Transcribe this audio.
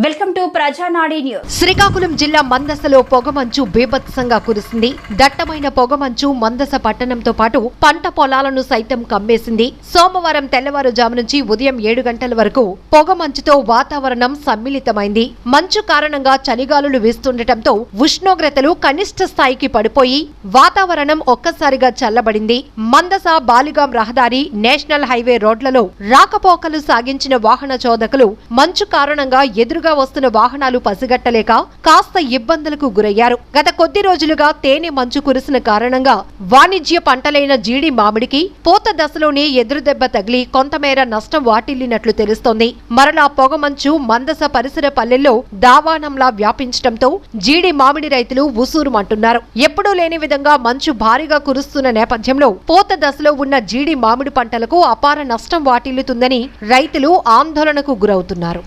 Welcome to ప్రజానాడి news. Srikakulam జిల్లా మందసలో పొగమంచు బీభత్సంగా కురిసింది. దట్టమైన పొగమంచు మందస పట్టణంతో పాటు పంట పొలాలను సైతం కమ్మేసింది. సోమవారం తెల్లవారుజాము నుంచి ఉదయం 7 గంటల వరకు పొగమంచుతో వాతావరణం సమ్మిళితమైంది. మంచు కారణంగా చలిగాలులు వీస్తుండటంతో ఉష్ణోగ్రతలు కనిష్ట స్థాయికి పడిపోయి వాతావరణం ఒక్కసారిగా చల్లబడింది. మందస బాలిగాం రహదారి, నేషనల్ హైవే రోడ్లలో రాకపోకలు సాగించిన వాహన చోదకులు మంచు కారణంగా ఎదురుగా వస్తున్న వాహనాలు పసిగట్టలేక కాస్త ఇబ్బందులకు గురయ్యారు. గత కొద్ది రోజులుగా తేనె మంచు కురిసిన కారణంగా వాణిజ్య పంటలైన జీడి మామిడికి పూత దశలోనే ఎదురుదెబ్బ తగిలి కొంతమేర నష్టం వాటిల్లినట్లు తెలుస్తోంది. మరలా పొగమంచు మందస పరిసర పల్లెల్లో దావానంలా వ్యాపించడంతో జీడి మామిడి రైతులు ఉసూరుమంటున్నారు. ఎప్పుడూ లేని విధంగా మంచు భారీగా కురుస్తున్న నేపథ్యంలో పూత దశలో ఉన్న జీడి మామిడి పంటలకు అపార నష్టం వాటిల్లుతుందని రైతులు ఆందోళనకు గురవుతున్నారు.